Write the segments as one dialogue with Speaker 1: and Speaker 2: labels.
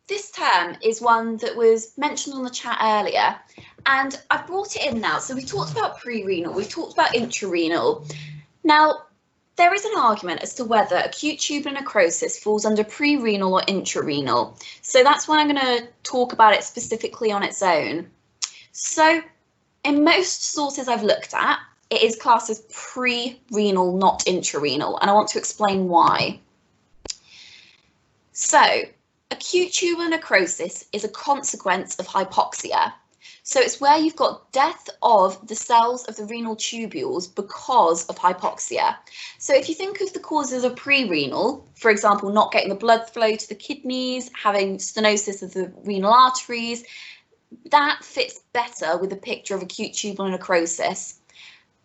Speaker 1: this term is one that was mentioned on the chat earlier, and I've brought it in now. So we talked about pre-renal, we've talked about intra-renal. Now, there is an argument as to whether acute tubular necrosis falls under pre-renal or intra-renal. So that's why I'm going to talk about it specifically on its own. So in most sources I've looked at, it is classed as pre-renal, not intra-renal, and I want to explain why. So acute tubular necrosis is a consequence of hypoxia. So it's where you've got death of the cells of the renal tubules because of hypoxia. So if you think of the causes of pre-renal, for example, not getting the blood flow to the kidneys, having stenosis of the renal arteries, that fits better with the picture of acute tubular necrosis.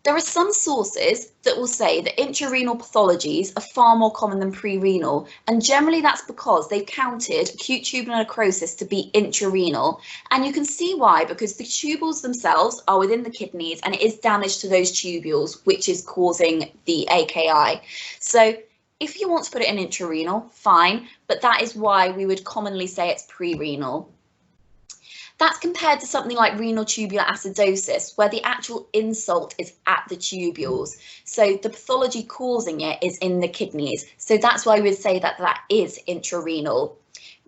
Speaker 1: There are some sources that will say that intrarenal pathologies are far more common than pre-renal, and generally that's because they've counted acute tubular necrosis to be intrarenal. And you can see why, because the tubules themselves are within the kidneys and it is damage to those tubules which is causing the AKI. So if you want to put it in intrarenal, fine, but that is why we would commonly say it's pre-renal. That's compared to something like renal tubular acidosis, where the actual insult is at the tubules. So the pathology causing it is in the kidneys. So that's why we would say that that is intrarenal,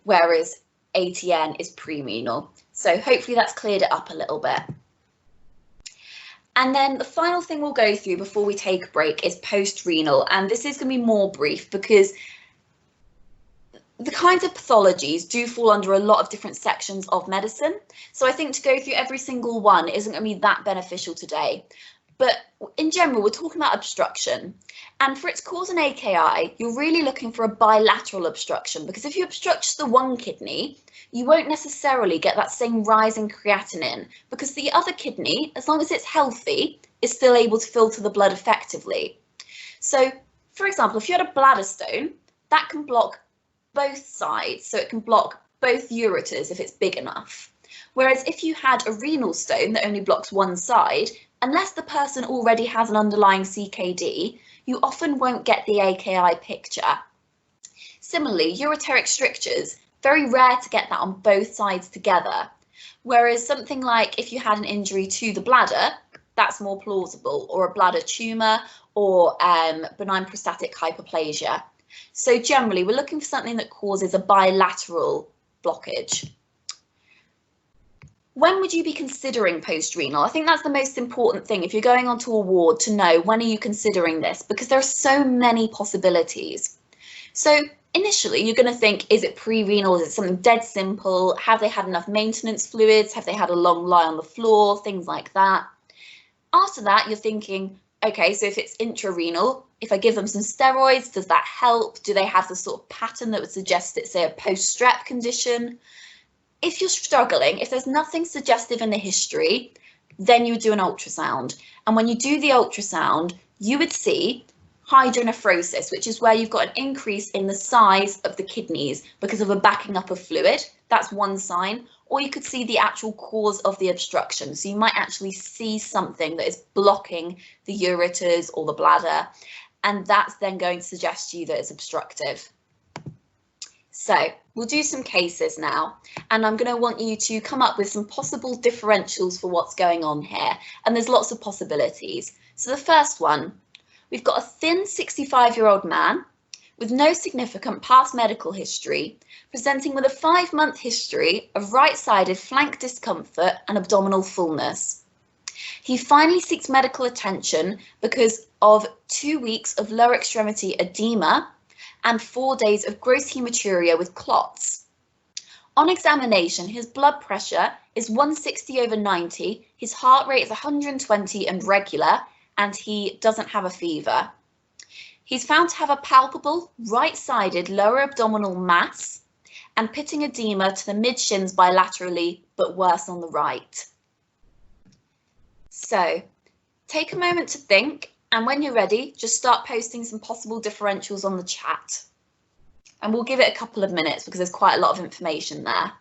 Speaker 1: whereas ATN is pre-renal. So hopefully that's cleared it up a little bit. And then the final thing we'll go through before we take a break is post-renal. And this is going to be more brief because the kinds of pathologies do fall under a lot of different sections of medicine. So I think to go through every single one isn't going to be that beneficial today. But in general, we're talking about obstruction. And for its cause an AKI, you're really looking for a bilateral obstruction, because if you obstruct just the one kidney, you won't necessarily get that same rise in creatinine, because the other kidney, as long as it's healthy, is still able to filter the blood effectively. So, for example, if you had a bladder stone, that can block both sides, so it can block both ureters if it's big enough. Whereas if you had a renal stone that only blocks one side, unless the person already has an underlying CKD, you often won't get the AKI picture. Similarly, ureteric strictures, very rare to get that on both sides together. Whereas something like if you had an injury to the bladder, that's more plausible, or a bladder tumour, or benign prostatic hyperplasia. So generally, we're looking for something that causes a bilateral blockage. When would you be considering post-renal? I think that's the most important thing. If you're going on to a ward, to know when are you considering this, because there are so many possibilities. So initially, you're going to think, is it pre-renal? Is it something dead simple? Have they had enough maintenance fluids? Have they had a long lie on the floor? Things like that. After that, you're thinking, okay, so if it's intra-renal, if I give them some steroids, does that help? Do they have the sort of pattern that would suggest it's, say, a post-strep condition? If you're struggling, if there's nothing suggestive in the history, then you would do an ultrasound. And when you do the ultrasound, you would see hydronephrosis, which is where you've got an increase in the size of the kidneys because of a backing up of fluid. That's one sign. Or you could see the actual cause of the obstruction. So you might actually see something that is blocking the ureters or the bladder, and that's then going to suggest to you that it's obstructive. So we'll do some cases now, and I'm going to want you to come up with some possible differentials for what's going on here. And there's lots of possibilities. So the first one, we've got a thin 65-year-old man with no significant past medical history, presenting with a 5-month history of right-sided flank discomfort and abdominal fullness. He finally seeks medical attention because of 2 weeks of lower extremity edema and 4 days of gross hematuria with clots. On examination, his blood pressure is 160/90, his heart rate is 120 and regular, and he doesn't have a fever. He's found to have a palpable right-sided lower abdominal mass and pitting edema to the mid-shins bilaterally, but worse on the right. So take a moment to think, and when you're ready, just start posting some possible differentials on the chat. And we'll give it a couple of minutes because there's quite a lot of information there.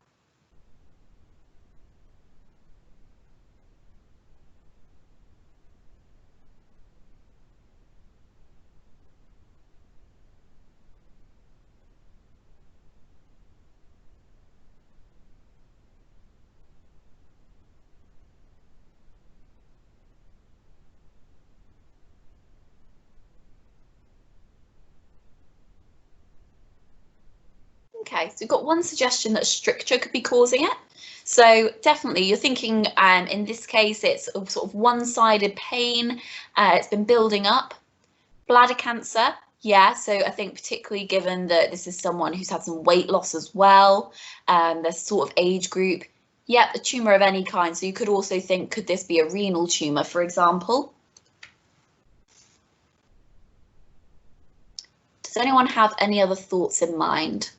Speaker 1: Okay, so we've got one suggestion that a stricture could be causing it. So definitely you're thinking in this case it's a sort of one-sided pain, it's been building up. Bladder cancer, yeah, so I think particularly given that this is someone who's had some weight loss as well, this sort of age group, yep, a tumour of any kind. So you could also think, could this be a renal tumour, for example? Does anyone have any other thoughts in mind?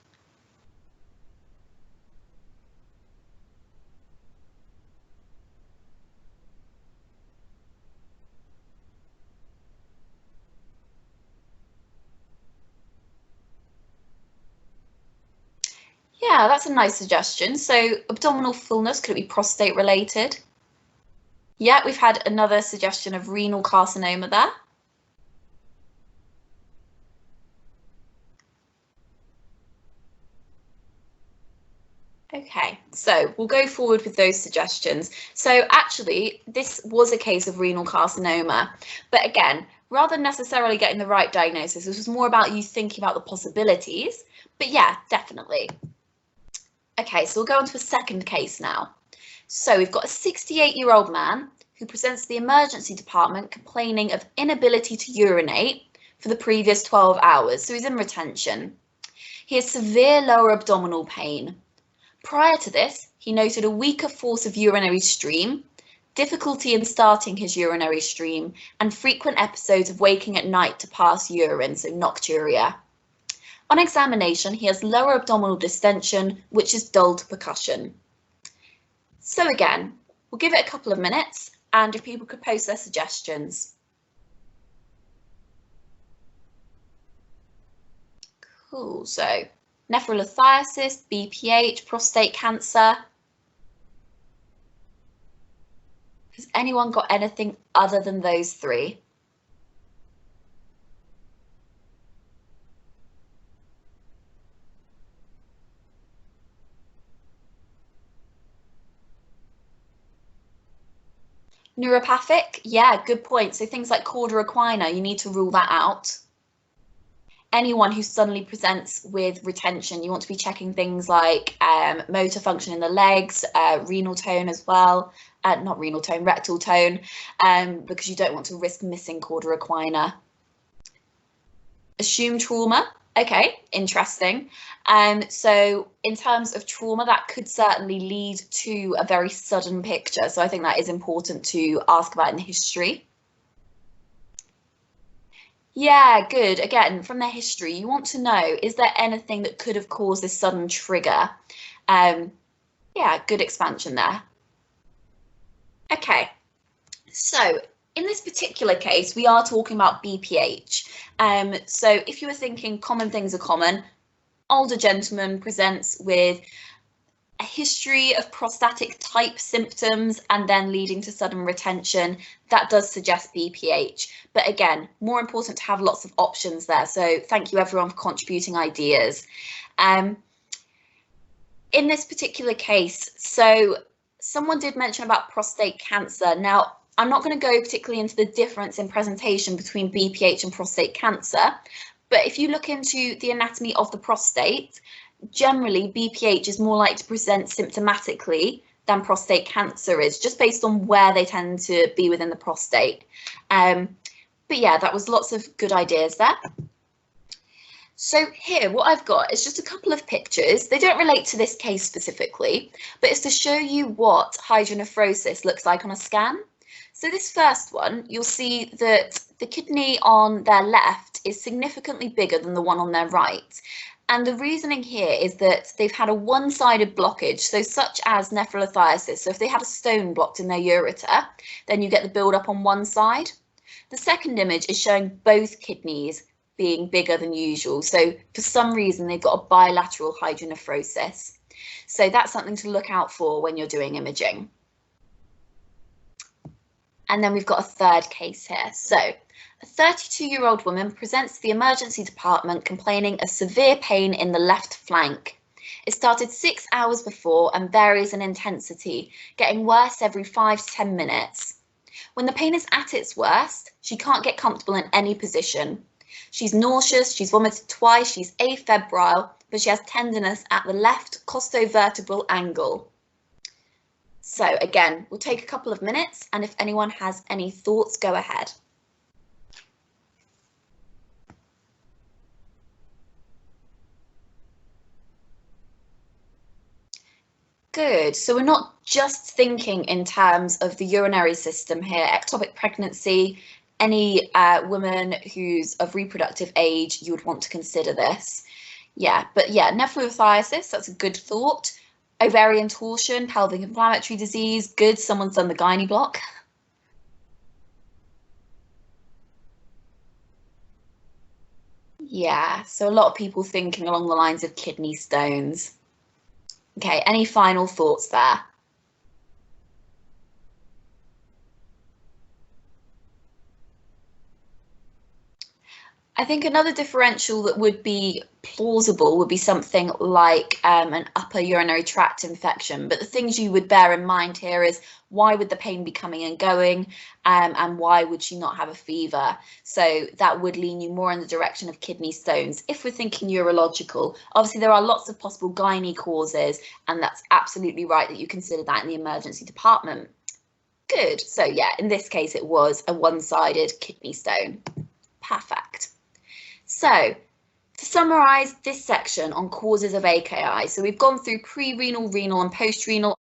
Speaker 1: Yeah, that's a nice suggestion. So abdominal fullness, could it be prostate related? Yeah, we've had another suggestion of renal carcinoma there. Okay, so we'll go forward with those suggestions. So actually, this was a case of renal carcinoma, but again, rather than necessarily getting the right diagnosis, this was more about you thinking about the possibilities, but yeah, definitely. Okay, so we'll go on to a second case now. So we've got a 68-year-old man who presents to the emergency department complaining of inability to urinate for the previous 12 hours, so he's in retention. He has severe lower abdominal pain. Prior to this, he noted a weaker force of urinary stream, difficulty in starting his urinary stream, and frequent episodes of waking at night to pass urine, so nocturia. On examination, he has lower abdominal distension, which is dull to percussion. So again, we'll give it a couple of minutes, and if people could post their suggestions. Cool, so nephrolithiasis, BPH, prostate cancer. Has anyone got anything other than those three? Neuropathic, yeah, good point. So things like cauda equina, you need to rule that out. Anyone who suddenly presents with retention, you want to be checking things like motor function in the legs, renal tone as well, not renal tone, rectal tone, because you don't want to risk missing cauda equina. Assumed trauma, okay, interesting. So in terms of trauma, that could certainly lead to a very sudden picture. So I think that is important to ask about in the history. Yeah, good. Again, from the history, you want to know, is there anything that could have caused this sudden trigger? Yeah, good expansion there. Okay, so in this particular case, we are talking about BPH. So if you were thinking common things are common, older gentleman presents with a history of prostatic type symptoms and then leading to sudden retention, that does suggest BPH. But again, more important to have lots of options there. So thank you everyone for contributing ideas. In this particular case, so someone did mention about prostate cancer. Now, I'm not going to go particularly into the difference in presentation between BPH and prostate cancer, but if you look into the anatomy of the prostate, generally BPH is more likely to present symptomatically than prostate cancer is, just based on where they tend to be within the prostate. But yeah, that was lots of good ideas there. So here, what I've got is just a couple of pictures. They don't relate to this case specifically, but it's to show you what hydronephrosis looks like on a scan. So this first one, you'll see that the kidney on their left is significantly bigger than the one on their right. And the reasoning here is that they've had a one-sided blockage, so such as nephrolithiasis. So if they had a stone blocked in their ureter, then you get the build-up on one side. The second image is showing both kidneys being bigger than usual. So for some reason, they've got a bilateral hydronephrosis. So that's something to look out for when you're doing imaging. And then we've got a third case here. So a 32-year-old woman presents to the emergency department complaining of severe pain in the left flank. It started 6 hours before and varies in intensity, getting worse every 5 to 10 minutes. When the pain is at its worst, she can't get comfortable in any position. She's nauseous, she's vomited twice, she's afebrile, but she has tenderness at the left costovertebral angle. So again, we'll take a couple of minutes, and if anyone has any thoughts, go ahead. Good. So we're not just thinking in terms of the urinary system here. Ectopic pregnancy, any woman who's of reproductive age, you would want to consider this. Yeah, but yeah, nephrolithiasis, that's a good thought. Ovarian torsion, pelvic inflammatory disease, good. Someone's done the gynae block. Yeah, so a lot of people thinking along the lines of kidney stones. Okay, any final thoughts there? I think another differential that would be plausible would be something like an upper urinary tract infection. But the things you would bear in mind here is why would the pain be coming and going, and why would she not have a fever? So that would lean you more in the direction of kidney stones. If we're thinking urological, obviously there are lots of possible gynae causes, and that's absolutely right that you consider that in the emergency department. Good. So yeah, in this case, it was a one-sided kidney stone. Perfect. So, to summarise this section on causes of AKI, so we've gone through pre-renal, renal and post-renal